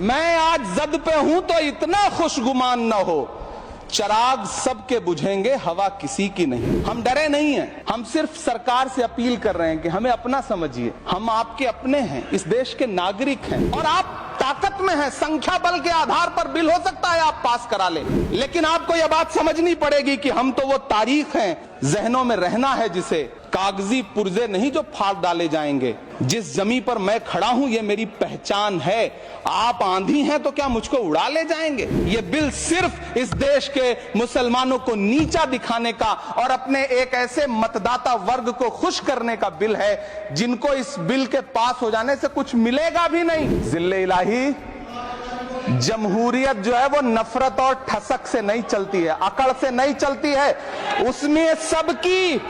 मैं आज जद पे हूं तो इतना खुशगुमान न हो, चराग सबके बुझेंगे हवा किसी की नहीं। हम डरे नहीं हैं, हम सिर्फ सरकार से अपील कर रहे हैं कि हमें अपना समझिए, हम आपके अपने हैं, इस देश के नागरिक हैं और आप ताकत में हैं। संख्या बल के आधार पर बिल हो सकता है आप पास करा ले, लेकिन आपको यह बात समझनी पड़ेगी कि हम तो वो तारीख हैं, जहनों में रहना है जिसे, कागजी पुर्जे नहीं जो फाड़ डाले जाएंगे। जिस जमी पर मैं खड़ा हूं ये मेरी पहचान है। आप आंधी हैं तो क्या मुझको उड़ा ले जाएंगे? ये बिल सिर्फ इस देश के मुसलमानों को नीचा दिखाने का और अपने एक ऐसे मतदाता वर्ग को खुश करने का बिल है जिनको इस बिल के पास हो जाने से कुछ मिलेगा भी नहीं। जिल्ले इलाही, जमहूरियत जो है वो नफरत और ठसक से नहीं चलती है, अकड़ से नहीं चलती है, उसमें सबकी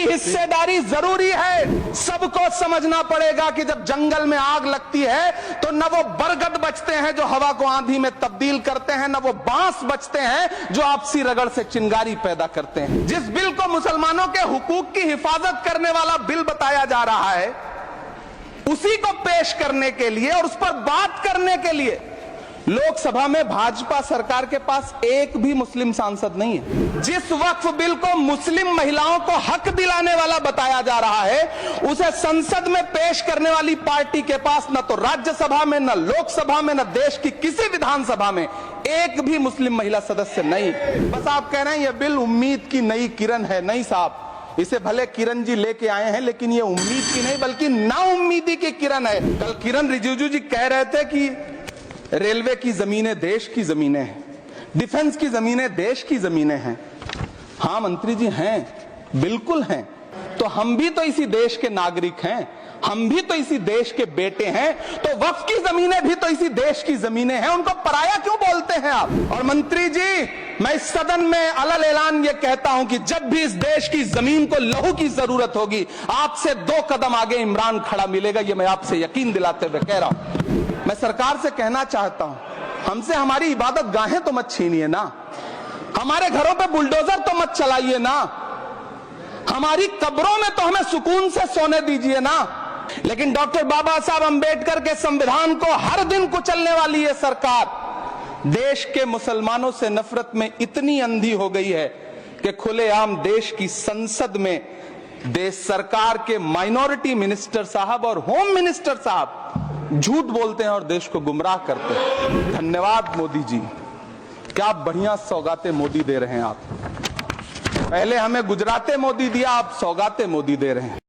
हिस्सेदारी जरूरी है। सबको समझना पड़ेगा कि जब जंगल में आग लगती है तो न वो बरगद बचते हैं जो हवा को आंधी में तब्दील करते हैं, न वो बांस बचते हैं जो आपसी रगड़ से चिंगारी पैदा करते हैं। जिस बिल को मुसलमानों के हुकूक की हिफाजत करने वाला बिल बताया जा रहा है, उसी को पेश करने के लिए और उस पर बात करने के लिए लोकसभा में भाजपा सरकार के पास एक भी मुस्लिम सांसद नहीं है। जिस वक्फ बिल को मुस्लिम महिलाओं को हक दिलाने वाला बताया जा रहा है, उसे संसद में पेश करने वाली पार्टी के पास न तो राज्यसभा में, न लोकसभा में, न देश की किसी विधानसभा में एक भी मुस्लिम महिला सदस्य नहीं। बस आप कह रहे हैं यह बिल उम्मीद की नई किरण है। नहीं साहब, इसे भले किरण जी लेके आए हैं, लेकिन ये उम्मीद की नहीं बल्कि नाउम्मीदी की किरण है। कल किरण रिजिजू जी कह रहे थे कि रेलवे की जमीनें देश की जमीनें हैं, डिफेंस की जमीनें देश की जमीनें हैं। हाँ मंत्री जी हैं, बिल्कुल हैं। तो हम भी तो इसी देश के नागरिक हैं, हम भी तो इसी देश के बेटे हैं, तो वक्फ की जमीनें भी तो इसी देश की जमीनें हैं, उनको पराया क्यों बोलते हैं आप? और मंत्री जी, मैं इस सदन में अलल ऐलान ये कहता हूं कि जब भी इस देश की जमीन को लहू की जरूरत होगी, आपसे 2 कदम आगे इमरान खड़ा मिलेगा, ये मैं आपसे यकीन दिलाते हुए कह रहा हूं। मैं सरकार से कहना चाहता हूं, हमसे हमारी इबादत गाहें तो मत छीनिए ना, हमारे घरों पे बुलडोजर तो मत चलाइए ना, हमारी कब्रों में तो हमें सुकून से सोने दीजिए ना। लेकिन डॉक्टर बाबा साहब अंबेडकर के संविधान को हर दिन कुचलने वाली ये सरकार देश के मुसलमानों से नफरत में इतनी अंधी हो गई है कि खुलेआम देश की संसद में देश सरकार के माइनॉरिटी मिनिस्टर साहब और होम मिनिस्टर साहब झूठ बोलते हैं और देश को गुमराह करते हैं। धन्यवाद मोदी जी, क्या बढ़िया सौगातें मोदी दे रहे हैं आप। पहले हमें गुजराते मोदी दिया, आप सौगातें मोदी दे रहे हैं।